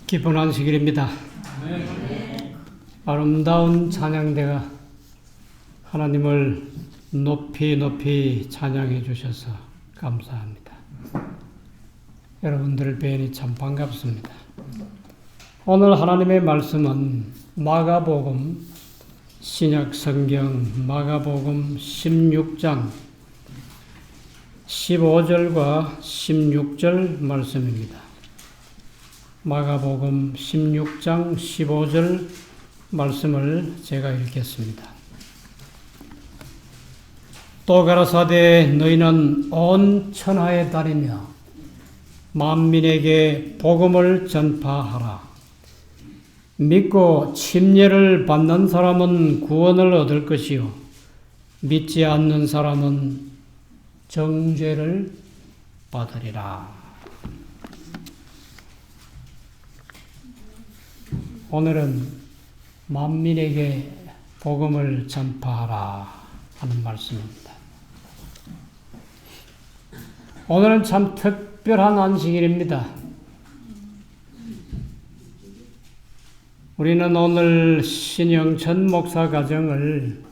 기쁜 안식일입니다. 아름다운 찬양대가 하나님을 높이 높이 찬양해 주셔서 감사합니다. 여러분들을 뵈니 참 반갑습니다. 오늘 하나님의 말씀은 마가복음, 신약성경 마가복음 16장 15절과 16절 말씀입니다. 마가복음 16장 15절 말씀을 제가 읽겠습니다. 또 가라사대 너희는 온 천하에 다니며 만민에게 복음을 전파하라. 믿고 침례를 받는 사람은 구원을 얻을 것이요 믿지 않는 사람은 정죄를 받으리라. 오늘은 만민에게 복음을 전파하라 하는 말씀입니다. 오늘은 참 특별한 안식일입니다. 우리는 오늘 신영천 목사 가정을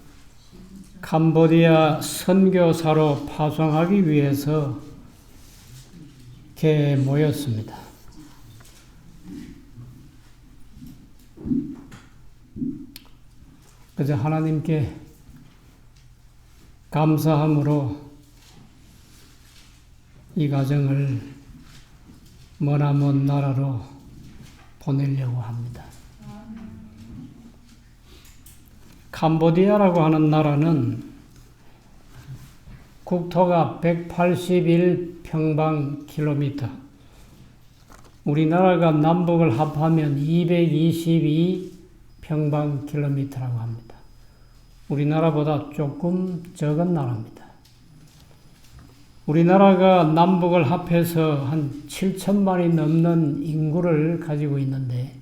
캄보디아 선교사로 파송하기 위해서 이렇게 모였습니다. 그저 하나님께 감사함으로 이 가정을 머나먼 나라로 보내려고 합니다. 캄보디아라고 하는 나라는 국토가 181평방킬로미터, 우리나라가 남북을 합하면 222평방킬로미터라고 합니다. 우리나라보다 조금 적은 나라입니다. 우리나라가 남북을 합해서 한 7천만이 넘는 인구를 가지고 있는데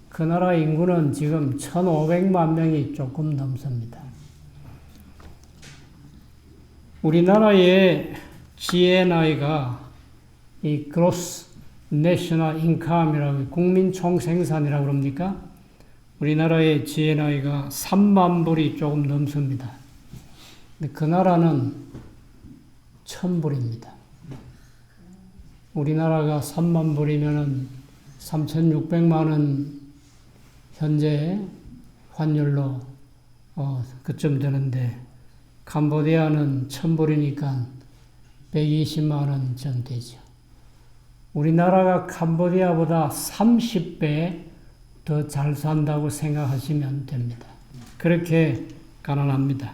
그 나라 인구는 지금 1,500만 명이 조금 넘습니다. 우리나라의 GNI가 이 Gross National Income이라고 국민 총생산이라고 그럽니까? 우리나라의 GNI가 3만 불이 조금 넘습니다. 근데 그 나라는 1,000불입니다. 우리나라가 3만 불이면은 3,600만 원 현재 환율로 그쯤 되는데 캄보디아는 1,000불이니까 120만 원 전 되죠. 우리나라가 캄보디아보다 30배 더 잘 산다고 생각하시면 됩니다. 그렇게 가난합니다.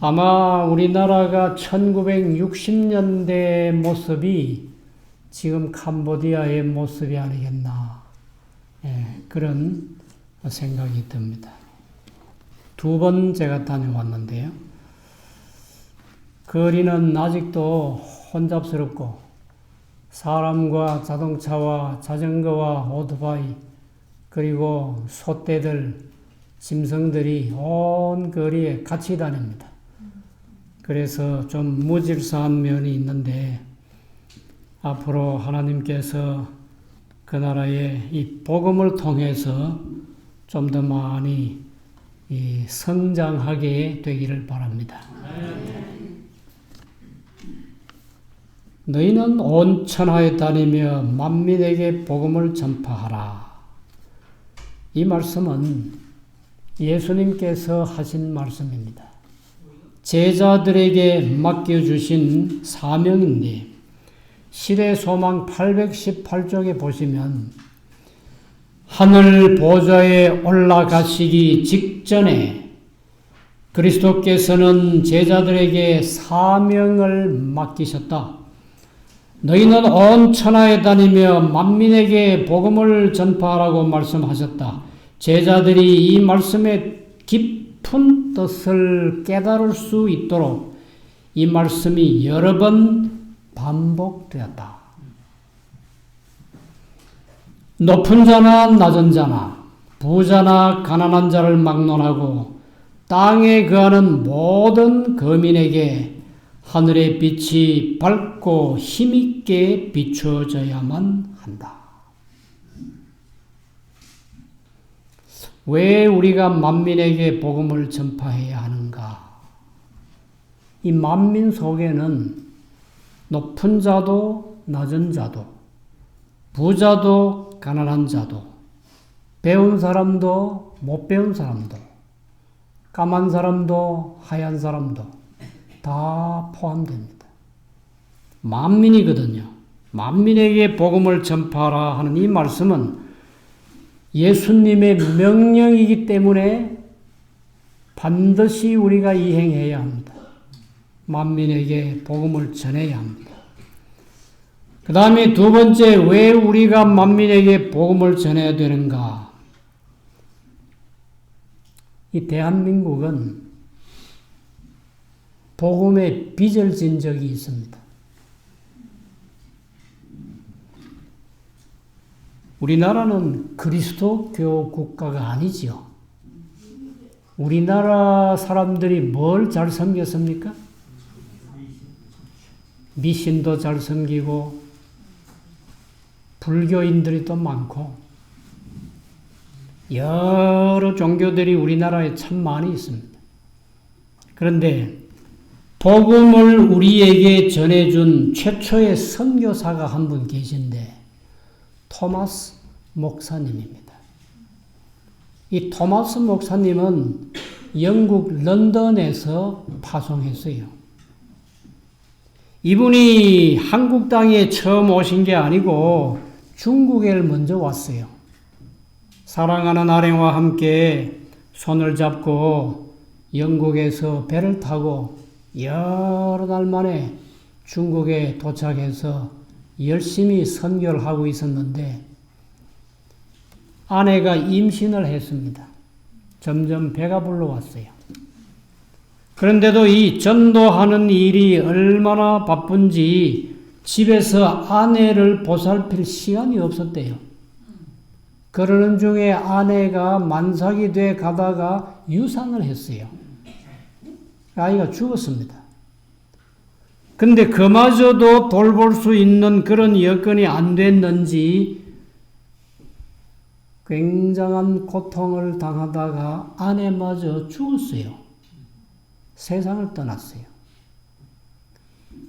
아마 우리나라가 1960년대 모습이 지금 캄보디아의 모습이 아니겠나, 그런 생각이 듭니다. 2번 제가 다녀왔는데요. 거리는 아직도 혼잡스럽고 사람과 자동차와 자전거와 오토바이 그리고 소떼들, 짐승들이 온 거리에 같이 다닙니다. 그래서 좀 무질서한 면이 있는데 앞으로 하나님께서 그 나라의 이 복음을 통해서 좀 더 많이 성장하게 되기를 바랍니다. 너희는 온 천하에 다니며 만민에게 복음을 전파하라. 이 말씀은 예수님께서 하신 말씀입니다. 제자들에게 맡겨주신 사명인데 시대소망 818쪽에 보시면 하늘 보좌에 올라가시기 직전에 그리스도께서는 제자들에게 사명을 맡기셨다. 너희는 온 천하에 다니며 만민에게 복음을 전파하라고 말씀하셨다. 제자들이 이 말씀의 깊은 뜻을 깨달을 수 있도록 이 말씀이 여러 번 반복되었다. 높은 자나 낮은 자나 부자나 가난한 자를 막론하고 땅에 거하는 모든 거민에게 하늘의 빛이 밝고 힘있게 비추어져야만 한다. 왜 우리가 만민에게 복음을 전파해야 하는가? 이 만민 속에는 높은 자도 낮은 자도, 부자도 가난한 자도, 배운 사람도 못 배운 사람도, 까만 사람도 하얀 사람도 다 포함됩니다. 만민이거든요. 만민에게 복음을 전파하라 하는 이 말씀은 예수님의 명령이기 때문에 반드시 우리가 이행해야 합니다. 만민에게 복음을 전해야 합니다. 그 다음에 두 번째, 왜 우리가 만민에게 복음을 전해야 되는가? 이 대한민국은 복음에 빚을 진 적이 있습니다. 우리나라는 그리스도교 국가가 아니지요. 우리나라 사람들이 뭘 잘 섬겼습니까? 미신도 잘 섬기고 불교인들이 또 많고 여러 종교들이 우리나라에 참 많이 있습니다. 그런데 복음을 우리에게 전해준 최초의 선교사가 한 분 계신데 토마스 목사님입니다. 이 토마스 목사님은 영국 런던에서 파송했어요. 이분이 한국 땅에 처음 오신 게 아니고 중국에 먼저 왔어요. 사랑하는 아내와 함께 손을 잡고 영국에서 배를 타고 여러 달 만에 중국에 도착해서 열심히 선교를 하고 있었는데 아내가 임신을 했습니다. 점점 배가 불러왔어요. 그런데도 이 전도하는 일이 얼마나 바쁜지 집에서 아내를 보살필 시간이 없었대요. 그러는 중에 아내가 만삭이 돼 가다가 유산을 했어요. 아이가 죽었습니다. 근데 그마저도 돌볼 수 있는 그런 여건이 안 됐는지 굉장한 고통을 당하다가 아내마저 죽었어요. 세상을 떠났어요.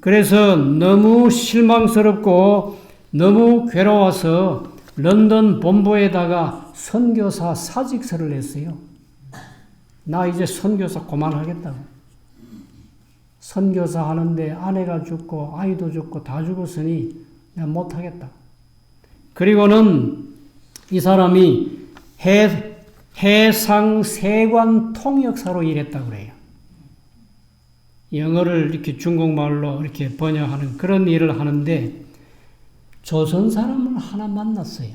그래서 너무 실망스럽고 너무 괴로워서 런던 본부에다가 선교사 사직서를 냈어요. 나 이제 선교사 그만하겠다고. 선교사 하는데 아내가 죽고 아이도 죽고 다 죽었으니 내가 못하겠다. 그리고는 이 사람이 해상 세관 통역사로 일했다고 그래요. 영어를 이렇게 중국말로 이렇게 번역하는 그런 일을 하는데 조선 사람을 하나 만났어요.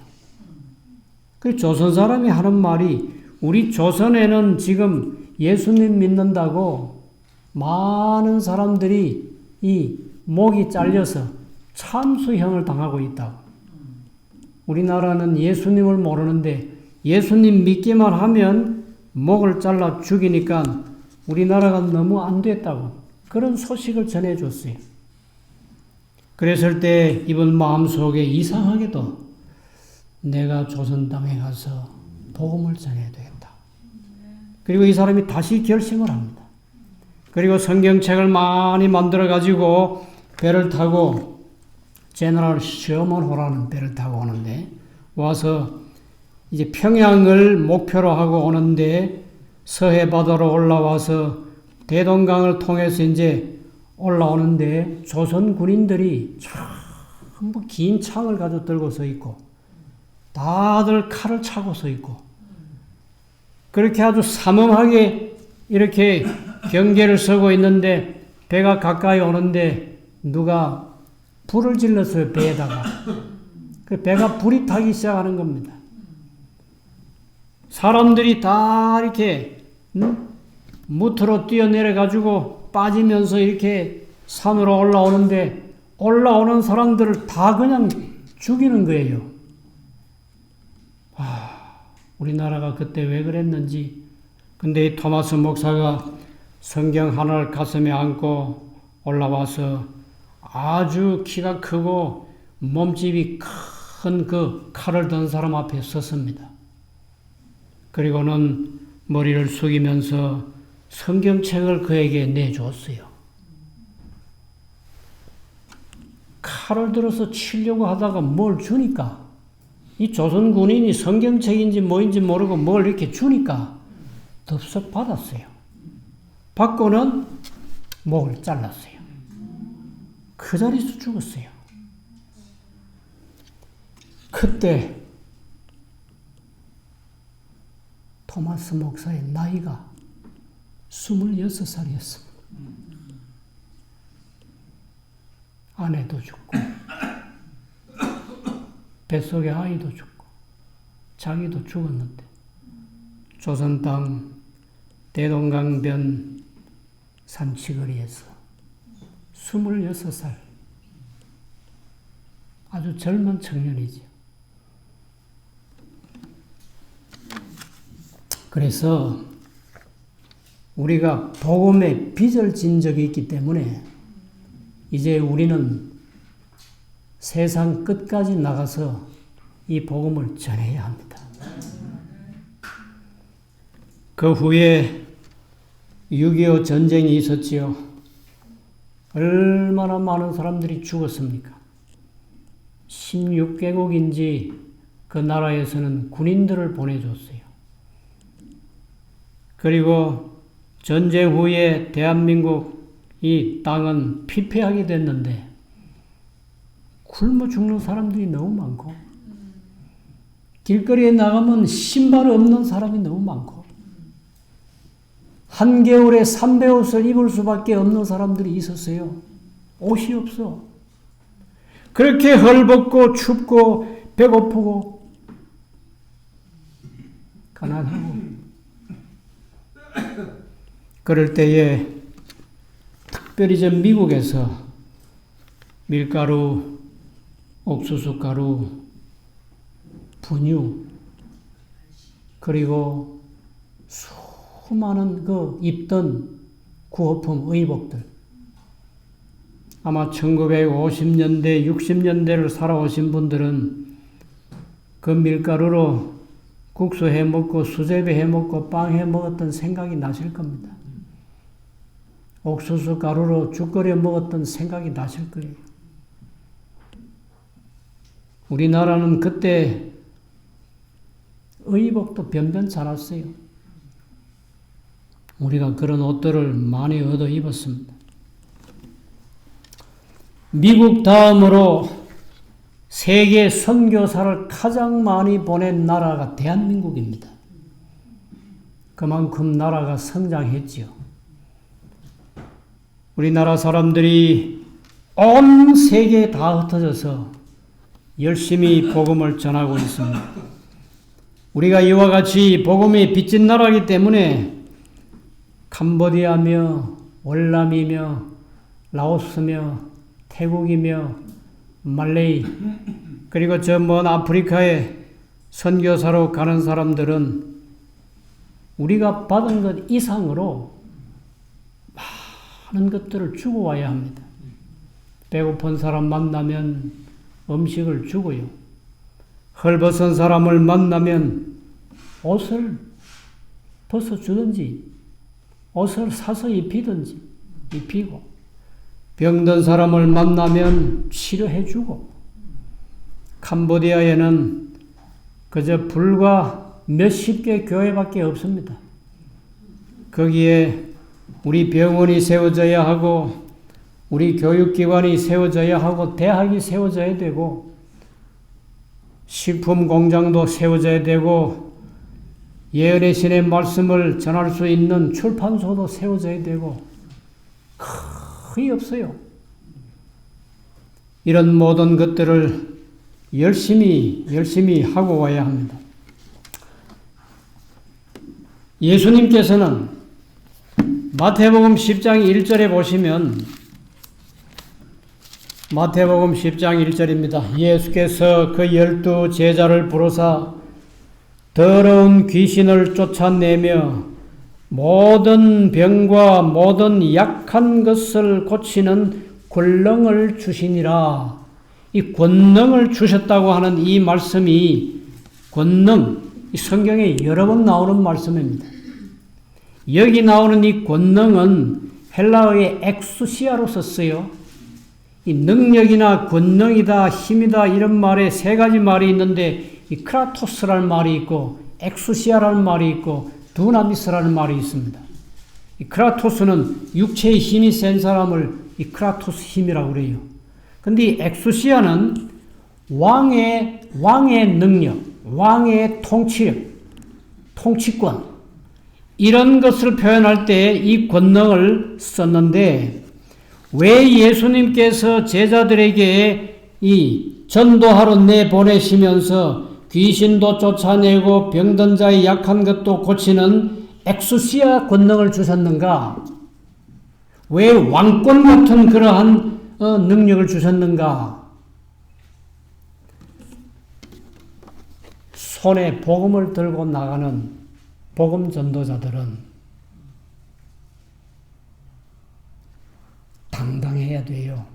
그 조선 사람이 하는 말이 우리 조선에는 지금 예수님 믿는다고 많은 사람들이 이 목이 잘려서 참수형을 당하고 있다고. 우리나라는 예수님을 모르는데 예수님 믿기만 하면 목을 잘라 죽이니까 우리나라가 너무 안 됐다고. 그런 소식을 전해줬어요. 그랬을 때 이분 마음속에 이상하게도 내가 조선 땅에 가서 복음을 전해야 되겠다. 그리고 이 사람이 다시 결심을 합니다. 그리고 성경책을 많이 만들어가지고 배를 타고 제너럴 셔먼호라는 배를 타고 오는데 와서 이제 평양을 목표로 하고 오는데 서해 바다로 올라와서 대동강을 통해서 이제 올라오는데 조선 군인들이 전부 긴 창을 가지고 들고 서 있고 다들 칼을 차고 서 있고 그렇게 아주 삼엄하게 이렇게 경계를 서고 있는데 배가 가까이 오는데 누가 불을 질렀어요. 배에다가. 그 배가 불이 타기 시작하는 겁니다. 사람들이 다 이렇게 무트로 뛰어내려가지고 빠지면서 이렇게 산으로 올라오는데 올라오는 사람들을 다 그냥 죽이는 거예요. 우리나라가 그때 왜 그랬는지. 근데 이 토마스 목사가 성경 하나를 가슴에 안고 올라와서 아주 키가 크고 몸집이 큰 그 칼을 든 사람 앞에 섰습니다. 그리고는 머리를 숙이면서 성경책을 그에게 내줬어요. 칼을 들어서 치려고 하다가 뭘 주니까 이 조선 군인이 성경책인지 뭐인지 모르고 뭘 이렇게 주니까 덥석 받았어요. 받고는 목을 잘랐어요. 그 자리에서 죽었어요. 그때 토마스 목사의 나이가 26살이었습니다. 아내도 죽고 뱃속에 아이도 죽고 자기도 죽었는데 조선 땅 대동강변 산치거리에서 26살 아주 젊은 청년이죠. 그래서 우리가 복음의 빚을 진 적이 있기 때문에 이제 우리는 세상 끝까지 나가서 이 복음을 전해야 합니다. 그 후에 6.25 전쟁이 있었지요. 얼마나 많은 사람들이 죽었습니까? 16개국인지 그 나라에서는 군인들을 보내줬어요. 그리고 전쟁 후에 대한민국 이 땅은 피폐하게 됐는데 굶어 죽는 사람들이 너무 많고 길거리에 나가면 신발 없는 사람이 너무 많고 한겨울에 삼베옷을 입을 수밖에 없는 사람들이 있었어요. 옷이 없어. 그렇게 헐벗고 춥고 배고프고 가난하고 그럴 때에 특별히 저 미국에서 밀가루, 옥수수 가루, 분유 그리고 수많은 그 입던 구호품, 의복들 아마 1950년대, 60년대를 살아오신 분들은 그 밀가루로 국수 해먹고 수제비 해먹고 빵 해먹었던 생각이 나실 겁니다. 옥수수 가루로 죽 끓여 먹었던 생각이 나실 거예요. 우리나라는 그때 의복도 변변치 않았어요. 우리가 그런 옷들을 많이 얻어 입었습니다. 미국 다음으로 세계 선교사를 가장 많이 보낸 나라가 대한민국입니다. 그만큼 나라가 성장했지요. 우리나라 사람들이 온 세계에 다 흩어져서 열심히 복음을 전하고 있습니다. 우리가 이와 같이 복음이 빚진 나라이기 때문에 캄보디아며 월남이며 라오스며 태국이며 말레이 그리고 저 먼 아프리카에 선교사로 가는 사람들은 우리가 받은 것 이상으로 많은 것들을 주고 와야 합니다. 배고픈 사람 만나면 음식을 주고요. 헐벗은 사람을 만나면 옷을 벗어주든지 옷을 사서 입히든지 입히고 병든 사람을 만나면 치료해주고 캄보디아에는 그저 불과 몇십 개 교회밖에 없습니다. 거기에 우리 병원이 세워져야 하고 우리 교육기관이 세워져야 하고 대학이 세워져야 되고 식품 공장도 세워져야 되고 예언의 신의 말씀을 전할 수 있는 출판소도 세워져야 되고 거의 없어요. 이런 모든 것들을 열심히 하고 와야 합니다. 예수님께서는 마태복음 10장 1절에 보시면 마태복음 10장 1절입니다. 예수께서 그 12 제자를 부르사 더러운 귀신을 쫓아내며 모든 병과 모든 약한 것을 고치는 권능을 주시니라. 이 권능을 주셨다고 하는 이 말씀이 권능, 이 성경에 여러 번 나오는 말씀입니다. 여기 나오는 이 권능은 헬라어의 엑수시아로 썼어요. 이 능력이나 권능이다, 힘이다 이런 말에 세 가지 말이 있는데 이 크라토스라는 말이 있고 엑수시아라는 말이 있고 두나미스라는 말이 있습니다. 이 크라토스는 육체의 힘이 센 사람을 이 크라토스 힘이라고 그래요. 근데 이 엑수시아는 왕의 능력, 왕의 통치력, 통치권 이런 것을 표현할 때 이 권능을 썼는데 왜 예수님께서 제자들에게 이 전도하러 내보내시면서 귀신도 쫓아내고 병든 자의 약한 것도 고치는 엑수시아 권능을 주셨는가? 왜 왕권 같은 그러한 능력을 주셨는가? 손에 복음을 들고 나가는 복음 전도자들은 당당해야 돼요.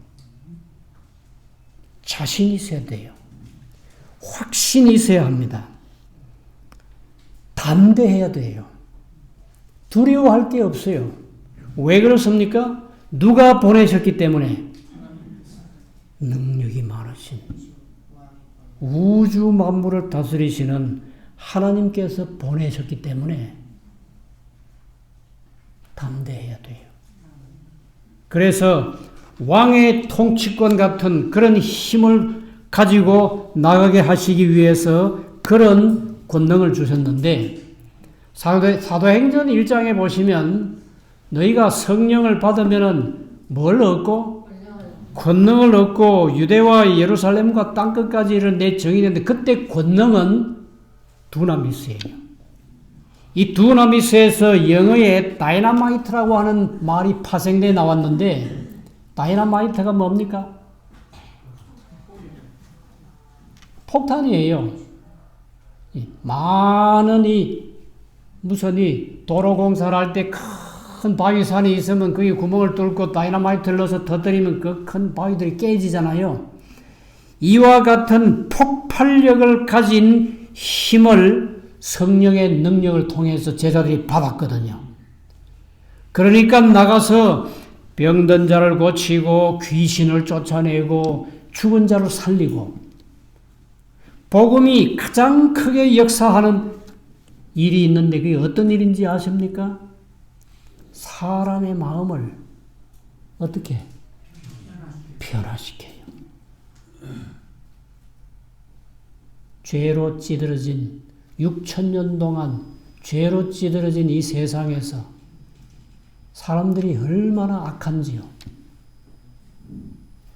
자신이 있어야 돼요. 확신이 있어야 합니다. 담대해야 돼요. 두려워할 게 없어요. 왜 그렇습니까? 누가 보내셨기 때문에? 능력이 많으신 우주 만물을 다스리시는 하나님께서 보내셨기 때문에 담대해야 돼요. 그래서 왕의 통치권 같은 그런 힘을 가지고 나가게 하시기 위해서 그런 권능을 주셨는데 사도행전 1장에 보시면 너희가 성령을 받으면 뭘 얻고? 권능을 얻고 유대와 예루살렘과 땅끝까지 이런 내 정의되는데 그때 권능은 두나미스예요. 이 두나미스에서 영어에 다이너마이트라고 하는 말이 파생돼 나왔는데 다이너마이트가 뭡니까? 폭탄이에요. 많은 무슨 도로공사를 할 때 큰 바위산이 있으면 거기 구멍을 뚫고 다이너마이트를 넣어서 터뜨리면 그 큰 바위들이 깨지잖아요. 이와 같은 폭발력을 가진 힘을 성령의 능력을 통해서 제자들이 받았거든요. 그러니까 나가서 병든 자를 고치고 귀신을 쫓아내고 죽은 자를 살리고 복음이 가장 크게 역사하는 일이 있는데 그게 어떤 일인지 아십니까? 사람의 마음을 어떻게 변화시켜요. 죄로 찌들어진 6,000년 동안 죄로 찌들어진 이 세상에서 사람들이 얼마나 악한지요.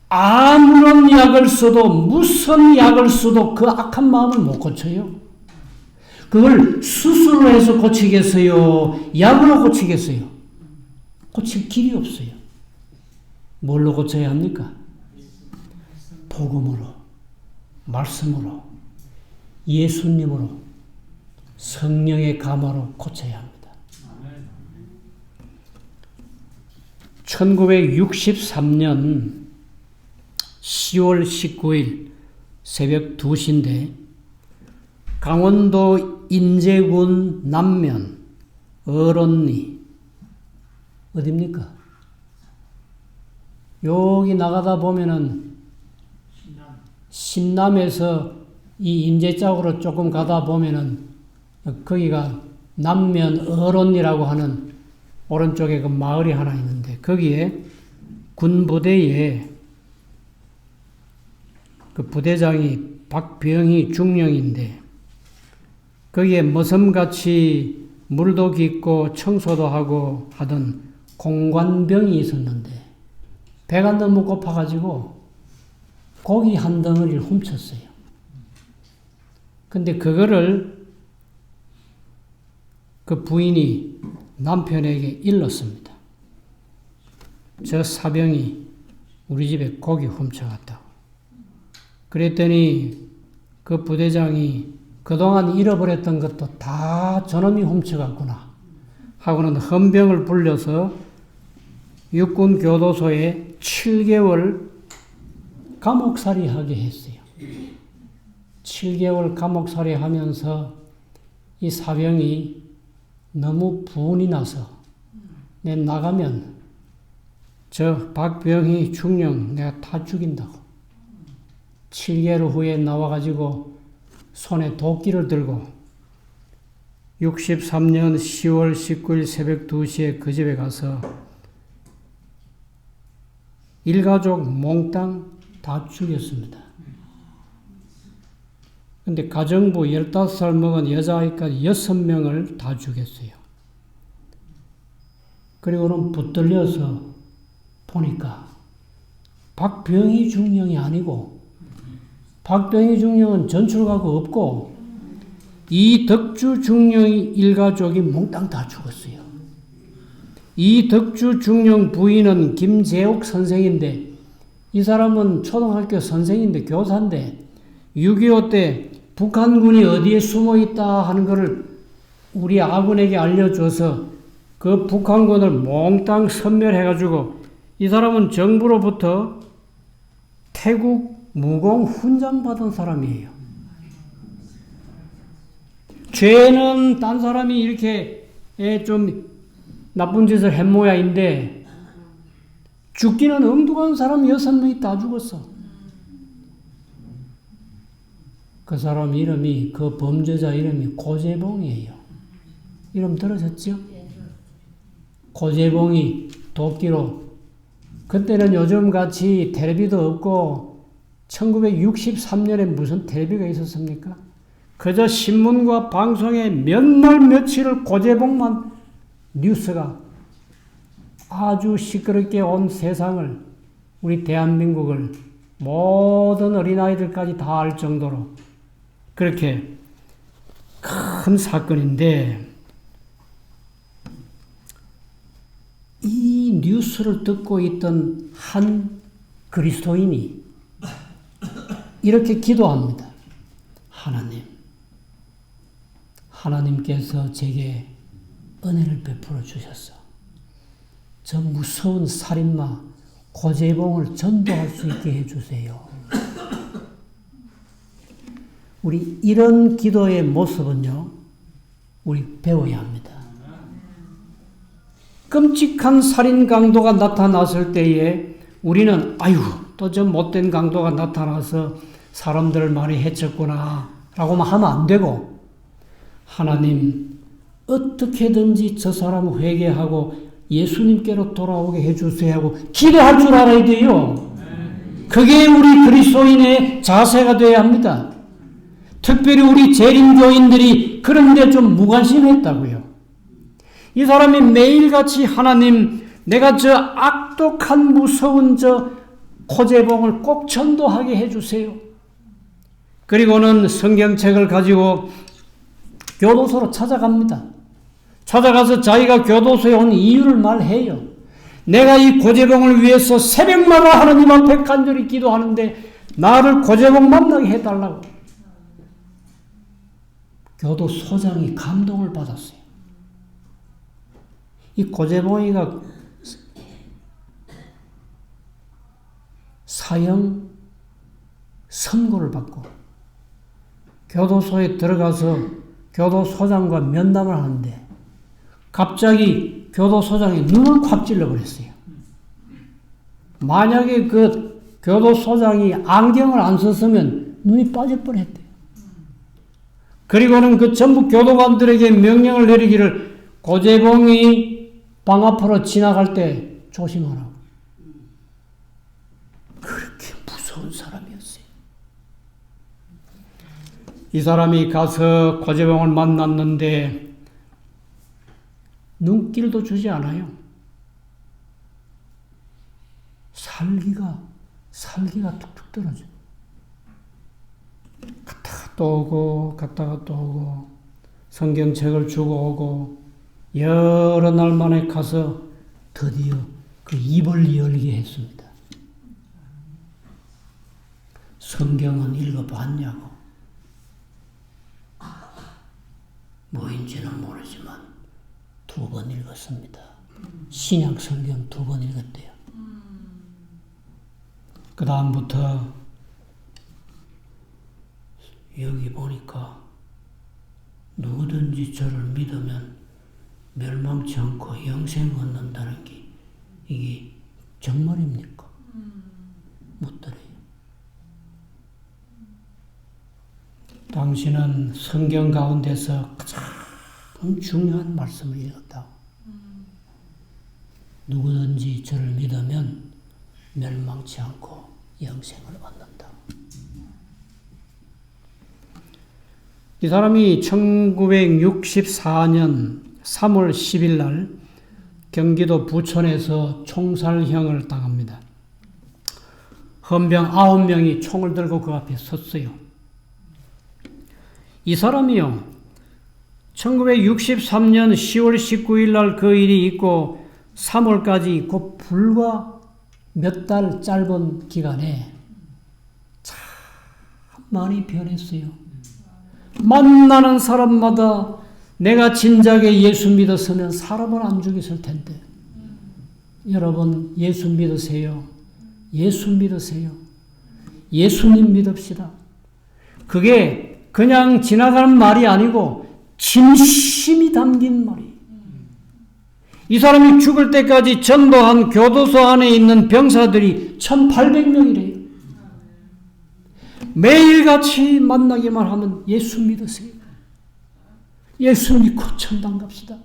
아무런 약을 써도 무슨 약을 써도 그 악한 마음을 못 고쳐요. 그걸 수술을 해서 고치겠어요? 약으로 고치겠어요? 고칠 길이 없어요. 뭘로 고쳐야 합니까? 복음으로, 말씀으로, 예수님으로, 성령의 감화로 고쳐야 합니다. 1963년 10월 19일 새벽 2시인데 강원도 인제군 남면 어론리 어딥니까? 여기 나가다 보면은 신남에서 이 인제 쪽으로 조금 가다 보면은 거기가 남면 어론리라고 하는 오른쪽에 그 마을이 하나 있는데 거기에 군부대에 그 부대장이 박병희 중령인데 거기에 머슴같이 물도 깃고 청소도 하고 하던 공관병이 있었는데 배가 너무 고파가지고 고기 한 덩어리를 훔쳤어요. 근데 그거를 그 부인이 남편에게 일렀습니다. 저 사병이 우리 집에 고기 훔쳐갔다고. 그랬더니 그 부대장이 그동안 잃어버렸던 것도 다 저놈이 훔쳐갔구나 하고는 헌병을 불려서 육군 교도소에 7개월 감옥살이 하게 했어요. 7개월 감옥살이 하면서 이 사병이 너무 분이 나서 내 나가면 저 박병희 중령 내가 다 죽인다고. 7개월 후에 나와가지고 손에 도끼를 들고 63년 10월 19일 새벽 2시에 그 집에 가서 일가족 몽땅 다 죽였습니다. 근데 가정부 15살 먹은 여자아이까지 6명을 다 죽였어요. 그리고는 붙들려서 보니까 박병희 중령이 아니고 박병희 중령은 전출가고 없고 이덕주 중령이 일가족이 몽땅 다 죽었어요. 이덕주 중령 부인은 김재옥 선생인데 이 사람은 초등학교 선생인데 교사인데 6.25 때 북한군이 어디에 숨어 있다 하는 것을 우리 아군에게 알려줘서 그 북한군을 몽땅 섬멸해가지고 이 사람은 정부로부터 태국 무공 훈장 받은 사람이에요. 죄는 딴 사람이 이렇게 좀 나쁜 짓을 한 모양인데 죽기는 엉뚱한 사람 6명이 다 죽었어. 그 사람 이름이, 그 범죄자 이름이 고재봉이에요. 이름 들으셨죠? 고재봉이 도끼로, 그때는 요즘같이 텔레비도 없고 1963년에 무슨 텔레비가 있었습니까? 그저 신문과 방송에 몇 날 며칠을 고재봉만 뉴스가 아주 시끄럽게 온 세상을, 우리 대한민국을 모든 어린아이들까지 다 알 정도로 그렇게 큰 사건인데, 이 뉴스를 듣고 있던 한 그리스도인이 이렇게 기도합니다. 하나님께서 제게 은혜를 베풀어 주셨어. 저 무서운 살인마 고재봉을 전도할 수 있게 해주세요. 우리 이런 기도의 모습은요, 우리 배워야 합니다. 끔찍한 살인 강도가 나타났을 때에 우리는 아유, 또 저 못된 강도가 나타나서 사람들을 많이 해쳤구나 라고만 하면 안 되고, 하나님 어떻게든지 저 사람 회개하고 예수님께로 돌아오게 해주세요 하고 기도할 줄 알아야 돼요. 그게 우리 그리스도인의 자세가 되어야 합니다. 특별히 우리 재림교인들이 그런데 좀 무관심했다고요. 이 사람이 매일같이 하나님, 내가 저 악독한 무서운 저 고재봉을 꼭 전도하게 해주세요. 그리고는 성경책을 가지고 교도소로 찾아갑니다. 찾아가서 자기가 교도소에 온 이유를 말해요. 내가 이 고재봉을 위해서 새벽마다 하나님 앞에 간절히 기도하는데 나를 고재봉 만나게 해달라고. 교도소장이 감동을 받았어요. 이 고재봉이가 사형 선고를 받고 교도소에 들어가서 교도소장과 면담을 하는데 갑자기 교도소장이 눈을 확 찔러버렸어요. 만약에 그 교도소장이 안경을 안 썼으면 눈이 빠질 뻔했대요. 그리고는 그 전부 교도관들에게 명령을 내리기를 고재봉이 방 앞으로 지나갈 때 조심하라고. 그렇게 무서운 사람이었어요. 이 사람이 가서 고재봉을 만났는데 눈길도 주지 않아요. 살기가 툭툭 떨어져요. 갔다가 또 오고 갔다가 또 오고 성경책을 주고 오고 여러 날 만에 가서 드디어 그 입을 열게 했습니다. 성경은 읽어봤냐고. 뭐인지는 모르지만 2번 읽었습니다. 신약 성경 2번 읽었대요. 그 다음부터 여기 보니까 누구든지 저를 믿으면 멸망치 않고 영생을 얻는다는 게 이게 정말입니까? 묻더래요. 당신은 성경 가운데서 가장 중요한 말씀을 읽었다고. 누구든지 저를 믿으면 멸망치 않고 영생을 얻는다. 이 사람이 1964년 3월 10일 날 경기도 부천에서 총살형을 당합니다. 헌병 9명이 총을 들고 그 앞에 섰어요. 이 사람이요, 1963년 10월 19일 날 그 일이 있고 3월까지 있고 불과 몇 달 짧은 기간에 참 많이 변했어요. 만나는 사람마다 내가 진작에 예수 믿었으면 사람을 안 죽였을 텐데. 여러분, 예수 믿으세요. 예수 믿으세요. 예수님 믿읍시다. 그게 그냥 지나가는 말이 아니고 진심이 담긴 말이에요. 이 사람이 죽을 때까지 전도한 교도소 안에 있는 병사들이 1800명이래요. 매일같이 만나기만 하면 예수 믿으세요. 예수 믿고 천당 갑시다.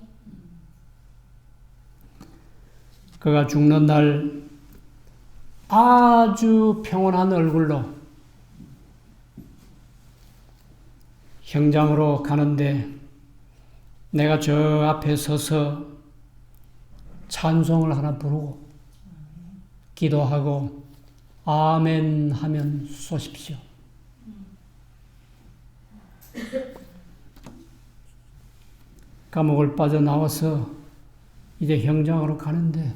그가 죽는 날 아주 평온한 얼굴로 형장으로 가는데 내가 저 앞에 서서 찬송을 하나 부르고 기도하고 아멘 하면 쏘십시오. 감옥을 빠져나와서 이제 형장으로 가는데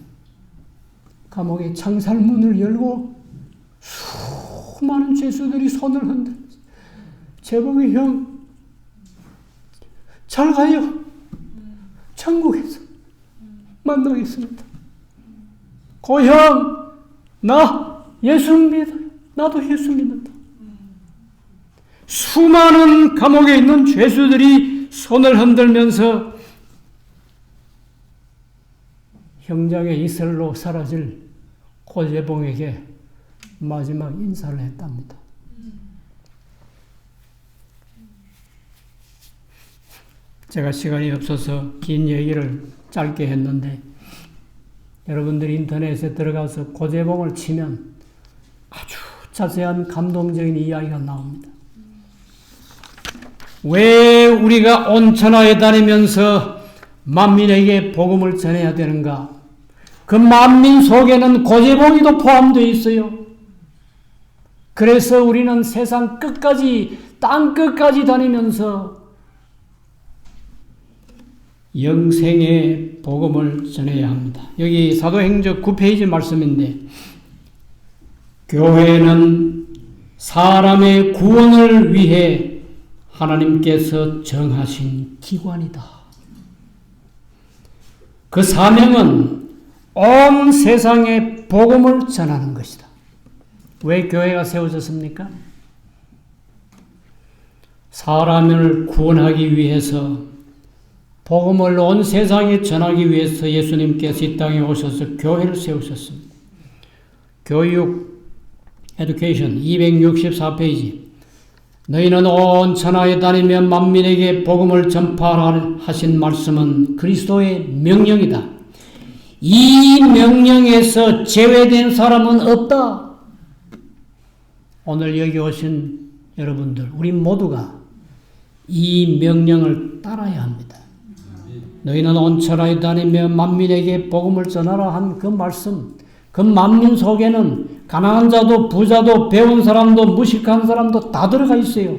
감옥의 창살문을 열고 수많은 죄수들이 손을 흔들면서 제복의 형, 잘 가요. 천국에서 만나겠습니다. 고형, 나 예수 믿어요. 나도 예수 믿는다. 수많은 감옥에 있는 죄수들이 손을 흔들면서 형장의 이슬로 사라질 고재봉에게 마지막 인사를 했답니다. 제가 시간이 없어서 긴 얘기를 짧게 했는데 여러분들이 인터넷에 들어가서 고재봉을 치면 아주 자세한 감동적인 이야기가 나옵니다. 왜 우리가 온 천하에 다니면서 만민에게 복음을 전해야 되는가? 그 만민 속에는 고재봉이도 포함되어 있어요. 그래서 우리는 세상 끝까지, 땅 끝까지 다니면서 영생의 복음을 전해야 합니다. 여기 사도행전 9페이지 말씀인데 교회는 사람의 구원을 위해 하나님께서 정하신 기관이다. 그 사명은 온 세상에 복음을 전하는 것이다. 왜 교회가 세워졌습니까? 사람을 구원하기 위해서 복음을 온 세상에 전하기 위해서 예수님께서 이 땅에 오셔서 교회를 세우셨습니다. 교육, 에듀케이션 264페이지 너희는 온 천하에 다니며 만민에게 복음을 전파하라 하신 말씀은 그리스도의 명령이다. 이 명령에서 제외된 사람은 없다. 오늘 여기 오신 여러분들, 우리 모두가 이 명령을 따라야 합니다. 너희는 온 천하에 다니며 만민에게 복음을 전하라 한 그 말씀, 그 만민 속에는 가난한 자도 부자도 배운 사람도 무식한 사람도 다 들어가 있어요.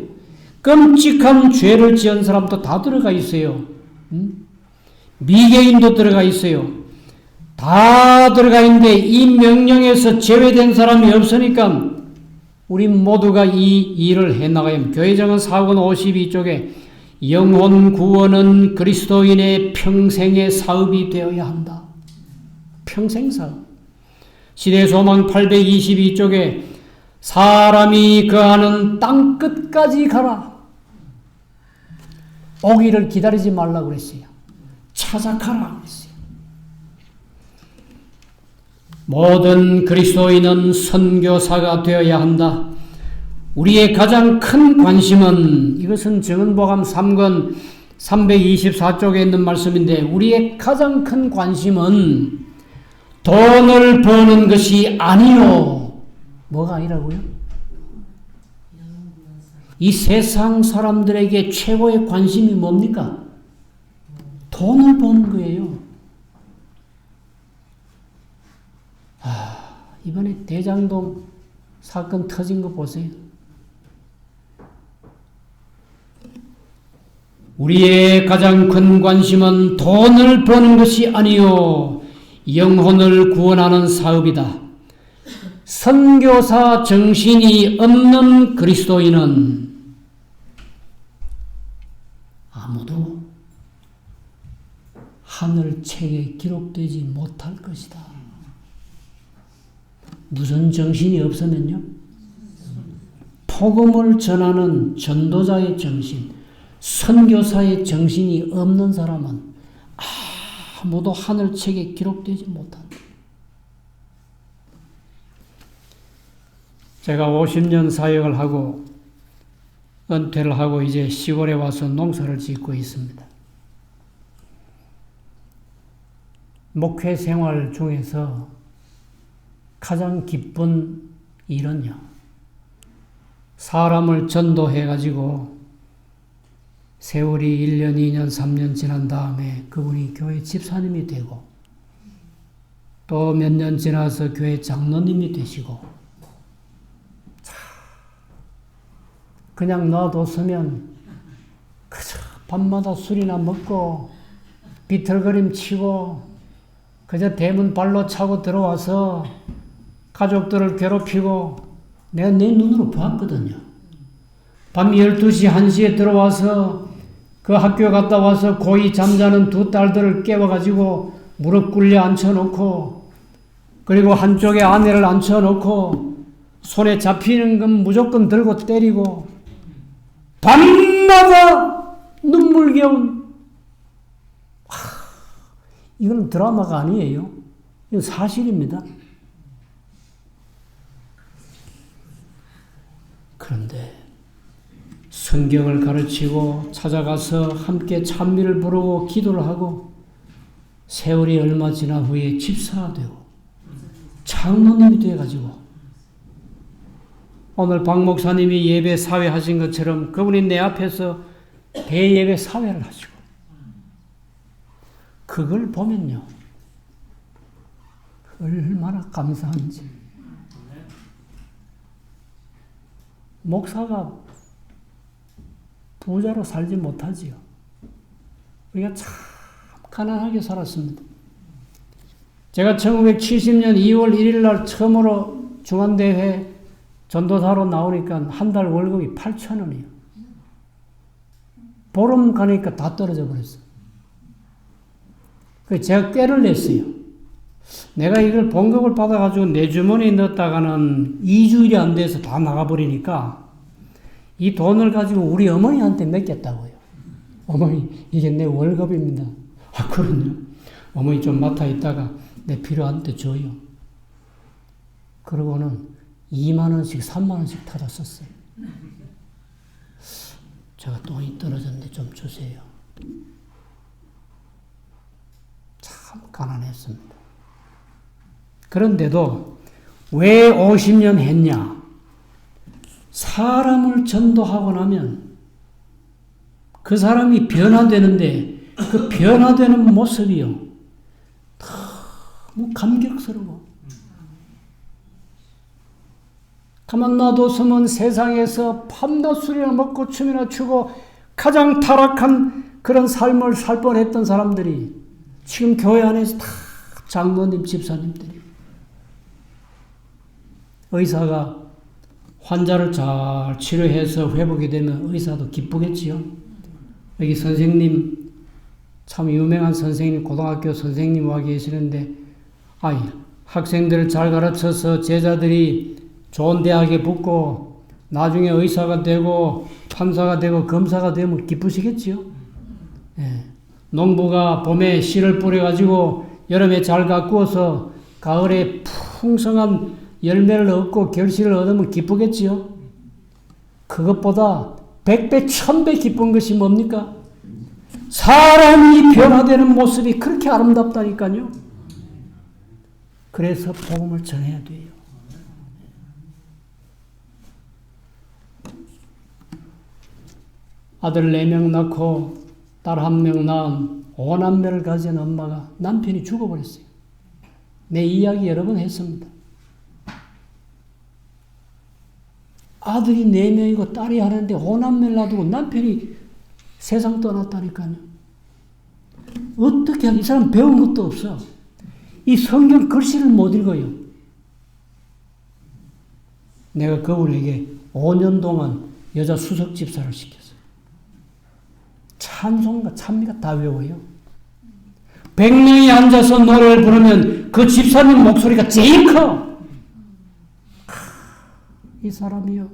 끔찍한 죄를 지은 사람도 다 들어가 있어요. 미개인도 들어가 있어요. 다 들어가 있는데 이 명령에서 제외된 사람이 없으니까 우리 모두가 이 일을 해나가야 합니다. 교회정은 4권 52쪽에 영혼 구원은 그리스도인의 평생의 사업이 되어야 한다. 평생 사업. 시대소망 822쪽에 사람이 거하는 땅 끝까지 가라. 오기를 기다리지 말라고 그랬어요. 찾아가라 그랬어요. 모든 그리스도인은 선교사가 되어야 한다. 우리의 가장 큰 관심은, 이것은 증언복음 3권 324쪽에 있는 말씀인데, 우리의 가장 큰 관심은 돈을 버는 것이 아니요. 뭐가 아니라고요? 이 세상 사람들에게 최고의 관심이 뭡니까? 돈을 버는 거예요. 이번에 대장동 사건 터진 거 보세요. 우리의 가장 큰 관심은 돈을 버는 것이 아니요 영혼을 구원하는 사업이다. 선교사 정신이 없는 그리스도인은 아무도 하늘책에 기록되지 못할 것이다. 무슨 정신이 없으면요? 복음을 전하는 전도자의 정신, 선교사의 정신이 없는 사람은 아무도 하늘책에 기록되지 못한다. 제가 50년 사역을 하고 은퇴를 하고 이제 시골에 와서 농사를 짓고 있습니다. 목회 생활 중에서 가장 기쁜 일은요, 사람을 전도해가지고 세월이 1년, 2년, 3년 지난 다음에 그분이 교회 집사님이 되고 또 몇 년 지나서 교회 장로님이 되시고, 그냥 놔뒀으면 그저 밤마다 술이나 먹고 비틀거림 치고 그저 대문 발로 차고 들어와서 가족들을 괴롭히고, 내가 내 눈으로 봤거든요. 밤 12시, 1시에 들어와서 그 학교 갔다 와서 고이 잠자는 두 딸들을 깨워가지고 무릎 꿇려 앉혀놓고, 그리고 한쪽에 아내를 앉혀놓고 손에 잡히는 건 무조건 들고 때리고, 밤마다 눈물겨운, 이건 드라마가 아니에요. 이건 사실입니다. 그런데 성경을 가르치고 찾아가서 함께 찬미를 부르고 기도를 하고 세월이 얼마 지난 후에 집사가 되고 장로님이 돼가지고, 오늘 박 목사님이 예배 사회 하신 것처럼 그분이 내 앞에서 대예배 사회를 하시고, 그걸 보면요 얼마나 감사한지. 목사가 부자로 살지 못하지요. 우리가 참 가난하게 살았습니다. 제가 1970년 2월 1일 날 처음으로 중앙대회 전도사로 나오니까 한 달 월급이 8,000원이에요. 보름 가니까 다 떨어져 버렸어요. 그래서 제가 꾀를 냈어요. 내가 이걸 봉급을 받아가지고 내 주머니에 넣었다가는 2주일이 안 돼서 다 나가버리니까 이 돈을 가지고 우리 어머니한테 맡겼다고요. 어머니, 이게 내 월급입니다. 아, 그럼요. 어머니 좀 맡아 있다가 내 필요한 때 줘요. 그러고는 2만 원씩, 3만 원씩 타다 썼어요. 제가 돈이 떨어졌는데 좀 주세요. 참 가난했습니다. 그런데도 왜 50년 했냐? 사람을 전도하고 나면 그 사람이 변화되는데 그 변화되는 모습이요, 너무 감격스러워. 가만 놔뒀으면 세상에서 밤낮 술이나 먹고 춤이나 추고 가장 타락한 그런 삶을 살 뻔했던 사람들이 지금 교회 안에서 다 장로님, 집사님들이. 의사가 환자를 잘 치료해서 회복이 되면 의사도 기쁘겠지요. 여기 선생님, 참 유명한 선생님, 고등학교 선생님 와 계시는데, 학생들을 잘 가르쳐서 제자들이 좋은 대학에 붙고 나중에 의사가 되고 판사가 되고 검사가 되면 기쁘시겠지요. 예. 농부가 봄에 씨를 뿌려가지고 여름에 잘 가꾸어서 가을에 풍성한 열매를 얻고 결실을 얻으면 기쁘겠지요. 그것보다 100배, 1000배 기쁜 것이 뭡니까? 사람이 변화되는 모습이 그렇게 아름답다니까요. 그래서 복음을 전해야 돼요. 아들 4명 낳고 딸 1명 낳은 5남매를 가진 엄마가 남편이 죽어버렸어요. 내 이야기 여러 번 했습니다. 아들이 4명이고 딸이 하나인데 5남매를 놔두고 남편이 세상 떠났다니까요. 어떻게 이 사람 배운 것도 없어. 이 성경 글씨를 못 읽어요. 내가 그분에게 5년 동안 여자 수석 집사를 시켰어요. 찬송과 찬미가 다 외워요. 100명이 앉아서 노래를 부르면 그 집사님 목소리가 제일 커. 이 사람이요.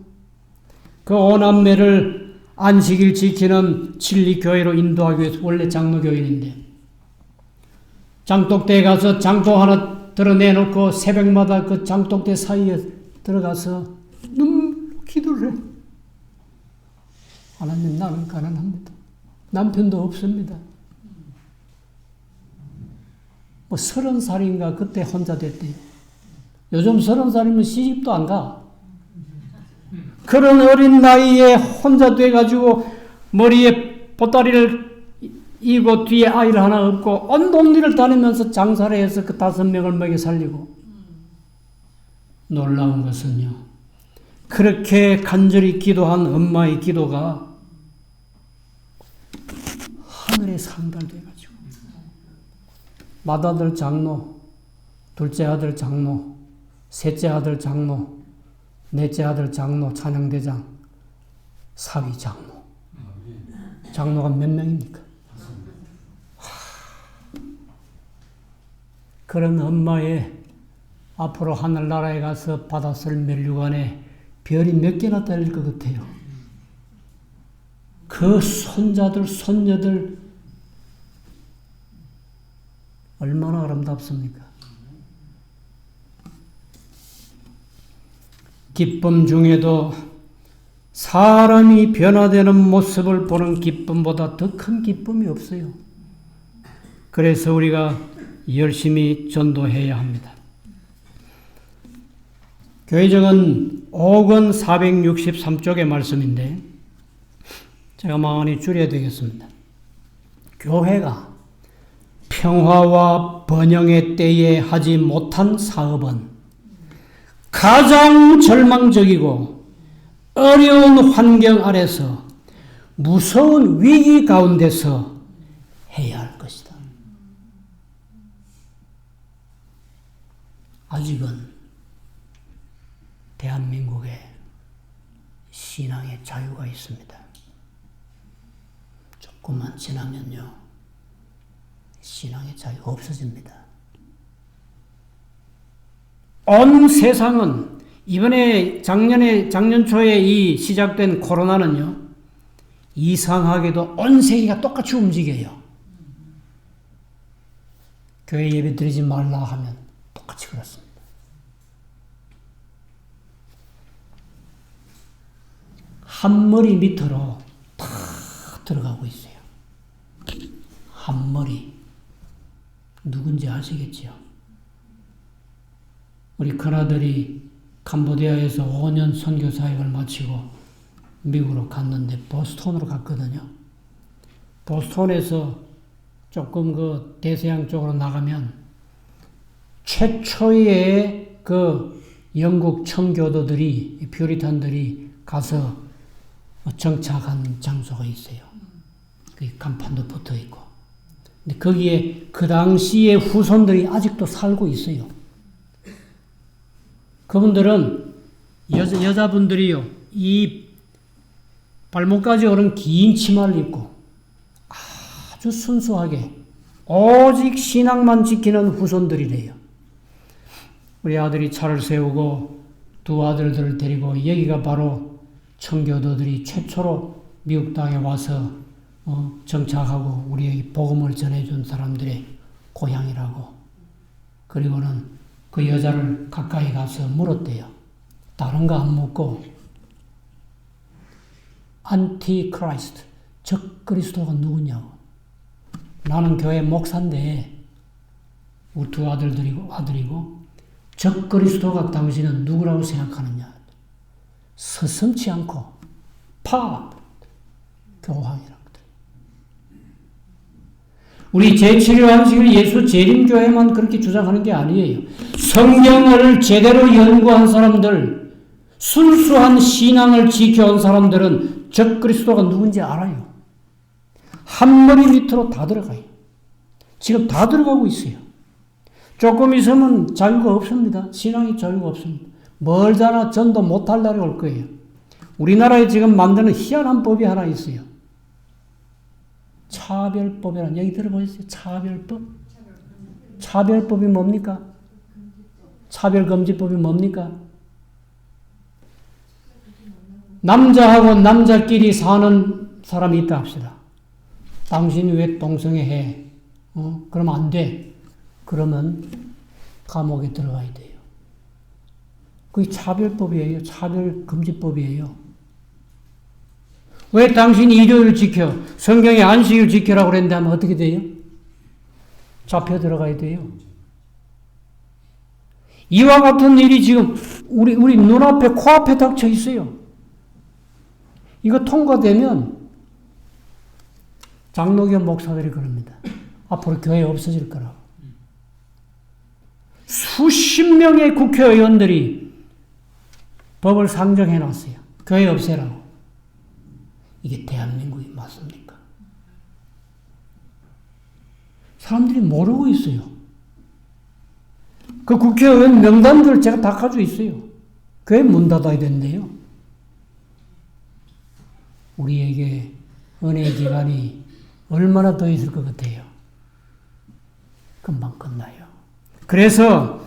그 5남매를 안식일 지키는 진리교회로 인도하기 위해서 원래 장로교인인데 장독대에 가서 장독 하나 드러내놓고 새벽마다 그 장독대 사이에 들어가서 기도를 해. 하나님, 나는 가난합니다. 남편도 없습니다. 30살인가 그때 혼자 됐대요. 요즘 30살이면 시집도 안 가. 그런 어린 나이에 혼자 돼가지고 머리에 보따리를 이고 뒤에 아이를 하나 업고 온 동네를 다니면서 장사를 해서 그 5명을 먹여 살리고. 놀라운 것은요, 그렇게 간절히 기도한 엄마의 기도가 하늘에 상달돼가지고 맏아들 장로, 둘째 아들 장로, 셋째 아들 장로, 넷째 아들 장로, 찬양대장, 사위 장로. 장로가 몇 명입니까? 그런 엄마의 앞으로 하늘나라에 가서 받았을 멸류관에 별이 몇 개나 달릴 것 같아요. 그 손자들, 손녀들 얼마나 아름답습니까? 기쁨 중에도 사람이 변화되는 모습을 보는 기쁨보다 더 큰 기쁨이 없어요. 그래서 우리가 열심히 전도해야 합니다. 교회정은 5권 463쪽의 말씀인데 제가 많이 줄여야 되겠습니다. 교회가 평화와 번영의 때에 하지 못한 사업은 가장 절망적이고 어려운 환경 아래서 무서운 위기 가운데서 해야 할 것이다. 아직은 대한민국에 신앙의 자유가 있습니다. 조금만 지나면요, 신앙의 자유가 없어집니다. 온 세상은 작년 초에 이 시작된 코로나는요, 이상하게도 온 세계가 똑같이 움직여요. 교회 예배 드리지 말라 하면 똑같이 그렇습니다. 한 머리 밑으로 다 들어가고 있어요. 한 머리. 누군지 아시겠지요? 우리 큰아들이 캄보디아에서 5년 선교 사역을 마치고 미국으로 갔는데 보스턴으로 갔거든요. 보스턴에서 조금 그 대서양 쪽으로 나가면 최초의 그 영국 청교도들이, 퓨리탄들이 가서 정착한 장소가 있어요. 그 간판도 붙어 있고. 근데 거기에 그 당시의 후손들이 아직도 살고 있어요. 그분들은 여자분들이요, 이 발목까지 오른 긴 치마를 입고 아주 순수하게 오직 신앙만 지키는 후손들이래요. 우리 아들이 차를 세우고 두 아들들을 데리고, 여기가 바로 청교도들이 최초로 미국 땅에 와서 정착하고 우리에게 복음을 전해준 사람들의 고향이라고. 그리고는 그 여자를 가까이 가서 물었대요. 다른 거 안 묻고 안티크라이스트, 적그리스도가 누구냐고. 나는 교회 목사인데 우리 두 아들이고 적그리스도가 당신은 누구라고 생각하느냐. 서슴지 않고 교황이라고. 우리 제7일 안식일 예수 재림교회만 그렇게 주장하는 게 아니에요. 성경을 제대로 연구한 사람들, 순수한 신앙을 지켜온 사람들은 적그리스도가 누군지 알아요. 한 머리 밑으로 다 들어가요. 지금 다 들어가고 있어요. 조금 있으면 자유가 없습니다. 신앙이 자유가 없습니다. 멀잖아 전도 못할 날이 올 거예요. 우리나라에 지금 만드는 희한한 법이 하나 있어요. 차별법이라는 얘기 들어보셨어요? 차별법? 차별법이 뭡니까? 차별금지법이 뭡니까? 남자하고 남자끼리 사는 사람이 있다 합시다. 당신이 왜 동성애 해? 그러면 안 돼. 그러면 감옥에 들어가야 돼요. 그게 차별법이에요. 차별금지법이에요. 왜 당신이 일요일 지켜? 성경에 안식일 지켜라고 그랬는데 하면 어떻게 돼요? 잡혀 들어가야 돼요. 이와 같은 일이 지금 우리 눈앞에 코앞에 닥쳐 있어요. 이거 통과되면 장로교 목사들이 그럽니다. 앞으로 교회 없어질 거라고. 수십 명의 국회의원들이 법을 상정해 놨어요. 교회 없애라고. 이게 대한민국이 맞습니까? 사람들이 모르고 있어요. 그 국회의원 명단들 제가 다 가지고 있어요. 교회 문 닫아야 된대요. 우리에게 은혜의 기간이 얼마나 더 있을 것 같아요? 금방 끝나요. 그래서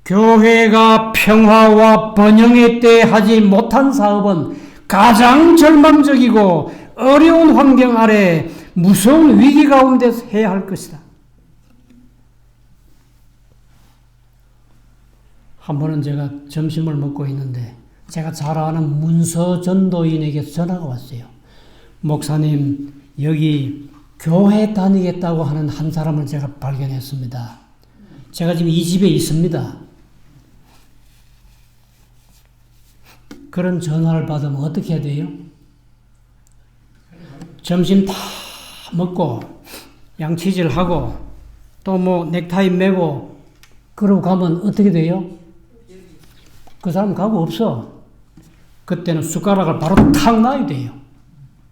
교회가 평화와 번영의 때 하지 못한 사업은 가장 절망적이고 어려운 환경 아래 무서운 위기 가운데서 해야 할 것이다. 한 번은 제가 점심을 먹고 있는데 제가 잘 아는 문서 전도인에게서 전화가 왔어요. 목사님, 여기 교회 다니겠다고 하는 한 사람을 제가 발견했습니다. 제가 지금 이 집에 있습니다. 그런 전화를 받으면 어떻게 해야 돼요? 점심 다 먹고 양치질하고 또 뭐 넥타이 매고 그러고 가면 어떻게 돼요? 그 사람 가고 없어. 그때는 숟가락을 바로 탁 놔야 돼요.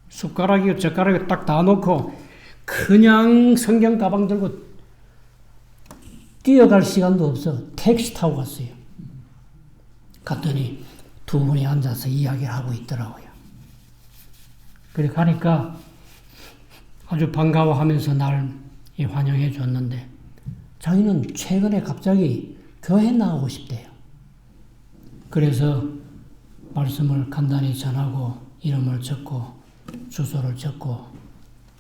숟가락이고 젓가락이 딱 다 놓고 그냥 성경 가방 들고 뛰어갈 시간도 없어. 택시 타고 갔어요. 갔더니 두 분이 앉아서 이야기를 하고 있더라고요. 그래 가니까 아주 반가워하면서 날 환영해 줬는데 자기는 최근에 갑자기 교회 나가고 싶대요. 그래서 말씀을 간단히 전하고 이름을 적고 주소를 적고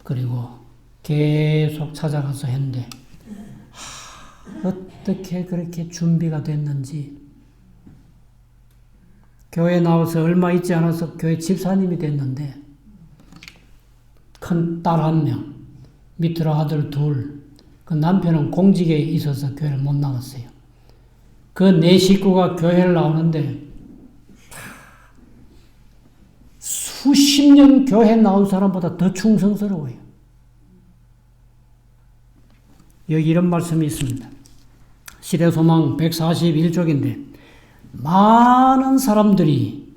그리고 계속 찾아가서 했는데 어떻게 그렇게 준비가 됐는지 교회 나와서 얼마 있지 않아서 교회 집사님이 됐는데 큰 딸 1명, 밑으로 아들 2, 그 남편은 공직에 있어서 교회를 못 나갔어요. 그 4식구가 교회를 나오는데 수십 년 교회 나온 사람보다 더 충성스러워요. 여기 이런 말씀이 있습니다. 시대소망 141쪽인데 많은 사람들이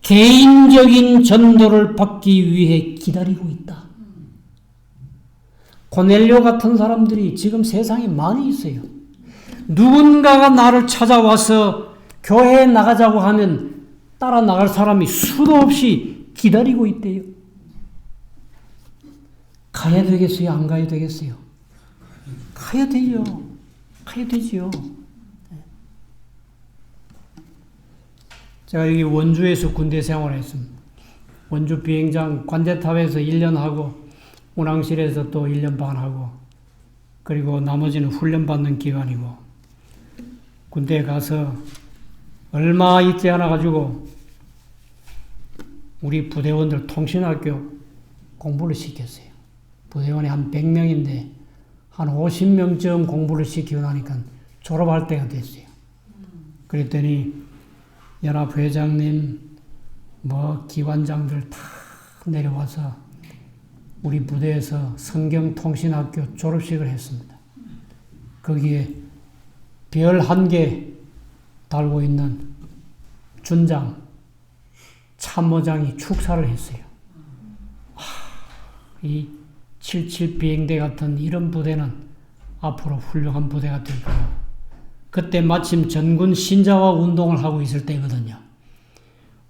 개인적인 전도를 받기 위해 기다리고 있다. 고넬료 같은 사람들이 지금 세상에 많이 있어요. 누군가가 나를 찾아와서 교회에 나가자고 하면 따라 나갈 사람이 수도 없이 기다리고 있대요. 가야 되겠어요? 안 가야 되겠어요? 가야 되죠. 가야 되지요. 제가 여기 원주에서 군대 생활을 했습니다. 원주 비행장 관제탑에서 1년 하고 운항실에서 또 1년 반 하고, 그리고 나머지는 훈련받는 기간이고, 군대에 가서 얼마 있지 않아 가지고 우리 부대원들 통신학교 공부를 시켰어요. 부대원이 한 100명인데 한 50명쯤 공부를 시키고 나니까 졸업할 때가 됐어요. 그랬더니 연합회장님, 기관장들 다 내려와서 우리 부대에서 성경통신학교 졸업식을 했습니다. 거기에 별 1개 달고 있는 준장, 참모장이 축사를 했어요. 이 77 비행대 같은 이런 부대는 앞으로 훌륭한 부대가 될 거예요. 그때 마침 전군 신자화 운동을 하고 있을 때거든요.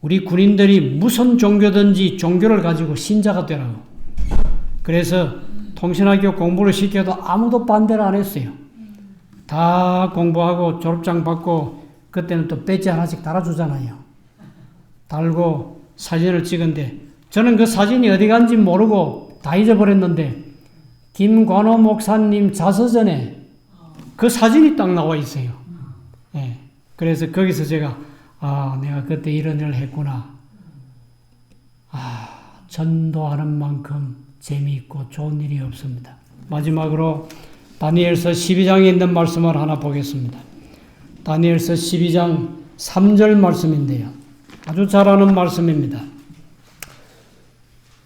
우리 군인들이 무슨 종교든지 종교를 가지고 신자가 되라고. 그래서 통신학교 공부를 시켜도 아무도 반대를 안 했어요. 다 공부하고 졸업장 받고, 그때는 또 배지 하나씩 달아주잖아요. 달고 사진을 찍은데, 저는 그 사진이 어디 간지 모르고 다 잊어버렸는데, 김관호 목사님 자서전에 그 사진이 딱 나와 있어요. 예. 그래서 거기서 제가, 내가 그때 이런 일을 했구나. 전도하는 만큼 재미있고 좋은 일이 없습니다. 마지막으로 다니엘서 12장에 있는 말씀을 하나 보겠습니다. 다니엘서 12장 3절 말씀인데요. 아주 잘 아는 말씀입니다.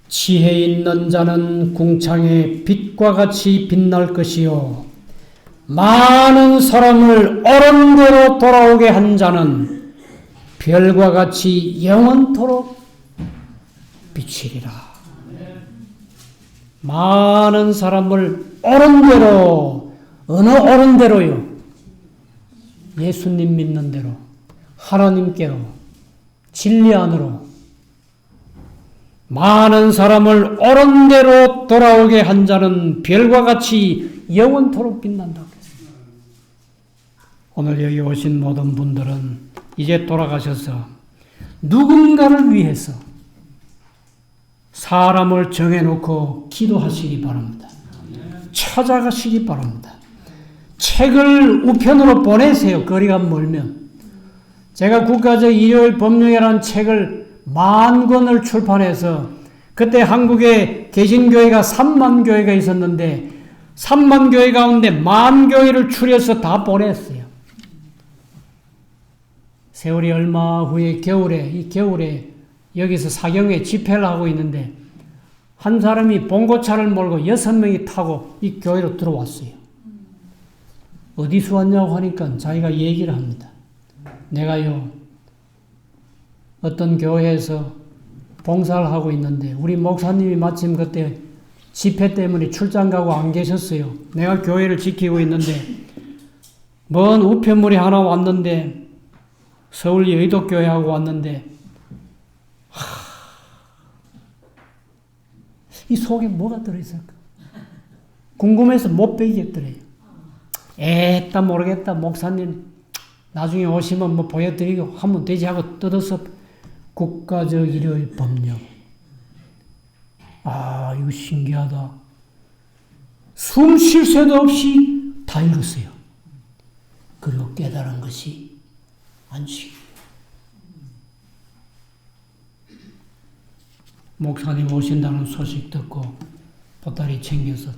지혜 있는 자는 궁창의 빛과 같이 빛날 것이요, 많은 사람을 옳은 대로 돌아오게 한 자는 별과 같이 영원토록 비치리라. 많은 사람을 옳은 대로, 어느 옳은 대로요? 예수님 믿는 대로, 하나님께로, 진리 안으로 많은 사람을 옳은 대로 돌아오게 한 자는 별과 같이 영원토록 빛난다고 했습니다. 오늘 여기 오신 모든 분들은 이제 돌아가셔서 누군가를 위해서 사람을 정해놓고 기도하시기 바랍니다. 찾아가시기 바랍니다. 책을 우편으로 보내세요. 거리가 멀면. 제가 국가적 일요일 법령이라는 책을 10,000권을 출판해서, 그때 한국에 개신교회가 3만 교회가 있었는데 3만 교회 가운데 10,000교회를 추려서 다 보냈어요. 세월이 얼마 후에 겨울에 여기서 사경에 집회를 하고 있는데 한 사람이 봉고차를 몰고 6명이 타고 이 교회로 들어왔어요. 어디서 왔냐고 하니까 자기가 얘기를 합니다. 내가요, 어떤 교회에서 봉사를 하고 있는데 우리 목사님이 마침 그때 집회 때문에 출장 가고 안 계셨어요. 내가 교회를 지키고 있는데 먼 우편물이 하나 왔는데, 서울 여의도교회하고 왔는데, 이 속에 뭐가 들어있을까? 궁금해서 못 베기겠더래요. 에따 모르겠다. 목사님 나중에 오시면 뭐 보여드리고 하면 되지 하고 뜯어서 국가적 일요일 법령. 이거 신기하다. 숨 쉴 새도 없이 다 읽었어요. 그리고 깨달은 것이 안식. 목사님 오신다는 소식 듣고 보따리 챙겨서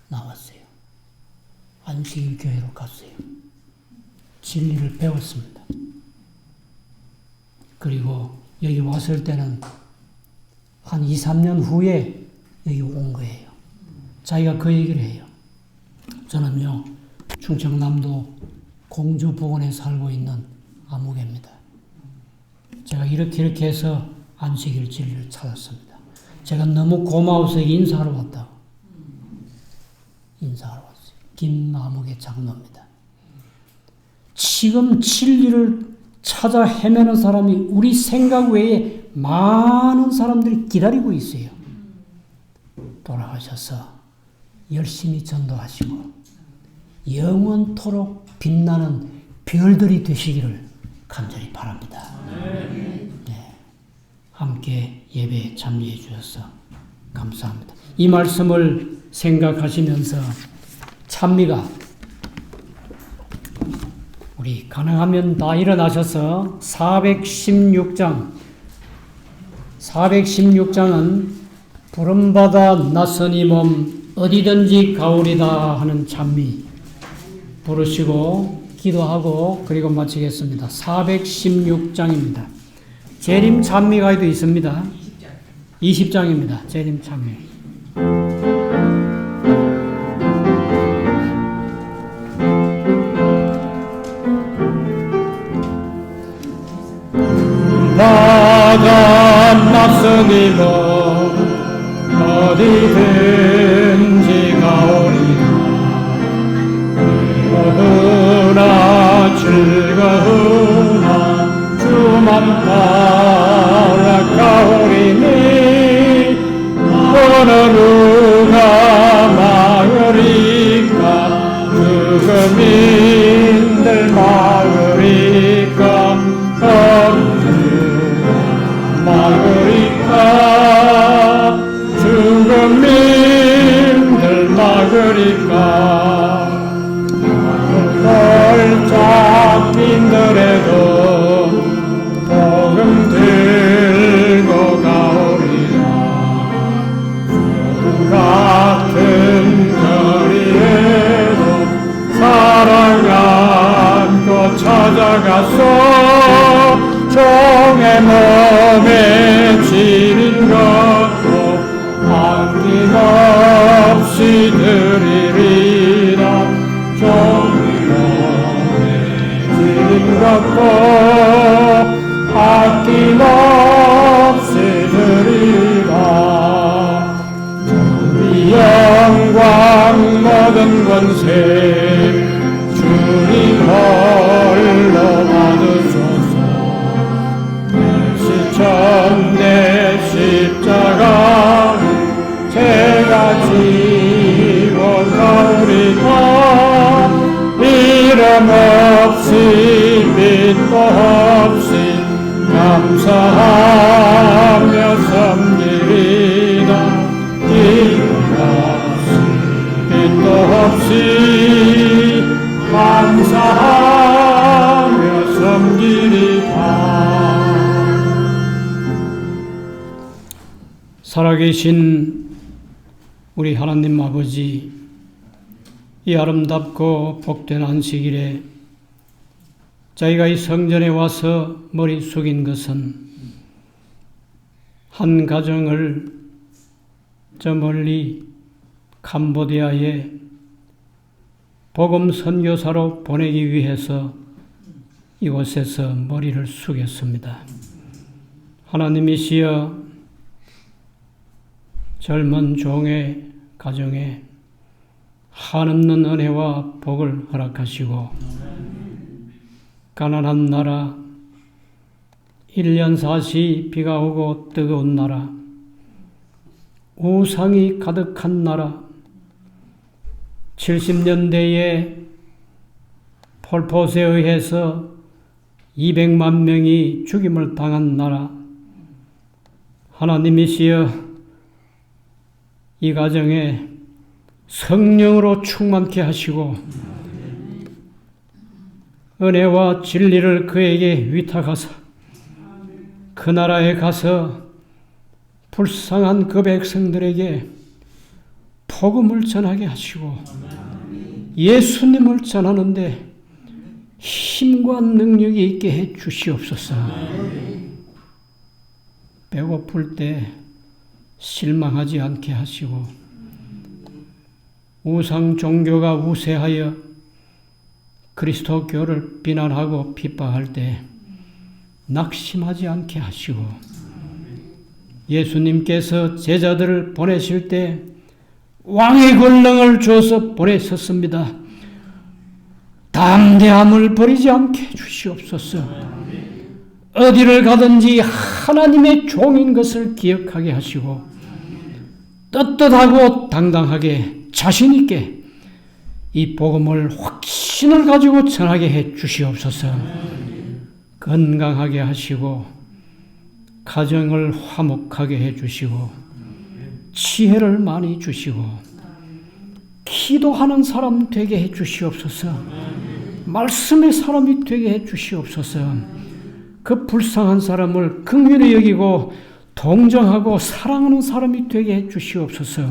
나왔어요. 안식일 교회로 갔어요. 진리를 배웠습니다. 그리고 여기 왔을 때는 한 2, 3년 후에 여기 온 거예요. 자기가 그 얘기를 해요. 저는요, 충청남도 공주부근에 살고 있는 아무개입니다. 제가 이렇게 해서 안식일 진리를 찾았습니다. 제가 너무 고마워서 인사하러 왔다고. 인사하러 왔어요. 김아무개 장로입니다. 지금 진리를 찾아 헤매는 사람이 우리 생각 외에 많은 사람들이 기다리고 있어요. 돌아가셔서 열심히 전도하시고 영원토록 빛나는 별들이 되시기를 간절히 바랍니다. 네. 함께 예배에 참여해 주셔서 감사합니다. 이 말씀을 생각하시면서 찬미가 우리 가능하면 다 일어나셔서 416장은 부름받아 낯선 이 몸 어디든지 가오리다 하는 찬미 부르시고 기도하고 그리고 마치겠습니다. 416장입니다. 재림 찬미가에도 있습니다. 20장입니다. 재림 찬미. 바다 낯선 이 몸 어디든지 가오리다. 즐거우나 즐거우나 주만 따라 가오리니 어느 누가 막으리까 죽음인들 막으리까 어느 막으리까 죽음인들 막으리까 널 잡힌들에도 복음 들고 가오리라. 소금 같은 거리에도 사랑 안고 찾아가서 종의 몸에 지린 것도 아낌없이 드리리라. 종의 몸에 지린 것도 아낌없이 드리리라. 이 영광 모든 권세 주님 홀로 받으소서. 내 십자가를 제가 지고 가오리다. 이름 없이 빛도 없이 감사하며 섬기리다. 이름 없이 빛도 없이 감사하며 섬기리다. 살아계신 우리 하나님 아버지, 이 아름답고 복된 안식일에 저희가 이 성전에 와서 머리 숙인 것은 한 가정을 저 멀리 캄보디아에 복음 선교사로 보내기 위해서 이곳에서 머리를 숙였습니다. 하나님이시여, 젊은 종의 가정에 한없는 은혜와 복을 허락하시고 가난한 나라, 1년 사시 비가 오고 뜨거운 나라, 우상이 가득한 나라, 70년대에 폴폿에 의해서 200만 명이 죽임을 당한 나라, 하나님이시여 이 가정에 성령으로 충만케 하시고 은혜와 진리를 그에게 위탁하사 그 나라에 가서 불쌍한 그 백성들에게 복음을 전하게 하시고 예수님을 전하는데 힘과 능력이 있게 해 주시옵소서. 배고플 때 실망하지 않게 하시고 우상 종교가 우세하여 그리스도교를 비난하고 핍박할 때 낙심하지 않게 하시고 예수님께서 제자들을 보내실 때 왕의 권능을 주어서 보내셨습니다. 담대함을 버리지 않게 주시옵소서. 어디를 가든지 하나님의 종인 것을 기억하게 하시고 떳떳하고 당당하게 자신 있게 이 복음을 확신을 가지고 전하게 해 주시옵소서. 건강하게 하시고 가정을 화목하게 해 주시고 지혜를 많이 주시고 기도하는 사람 되게 해 주시옵소서. 말씀의 사람이 되게 해 주시옵소서. 그 불쌍한 사람을 긍휼히 여기고 동정하고 사랑하는 사람이 되게 해 주시옵소서.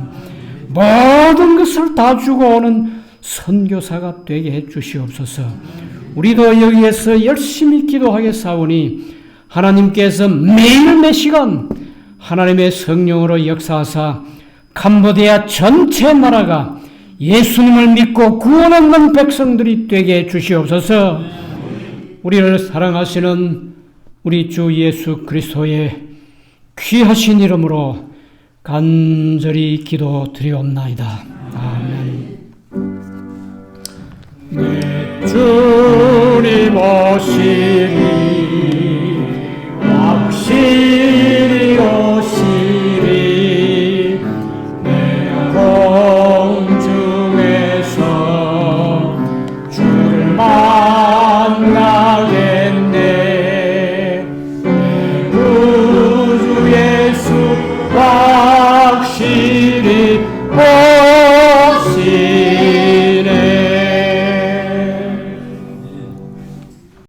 모든 것을 다 주고 오는 선교사가 되게 해 주시옵소서. 우리도 여기에서 열심히 기도하겠사오니 하나님께서 매일 매 시간 하나님의 성령으로 역사하사 캄보디아 전체 나라가 예수님을 믿고 구원 얻는 백성들이 되게 해 주시옵소서. 우리를 사랑하시는 우리 주 예수 그리스도의 귀하신 이름으로 간절히 기도드리옵나이다. 아멘. 내 주님 오시리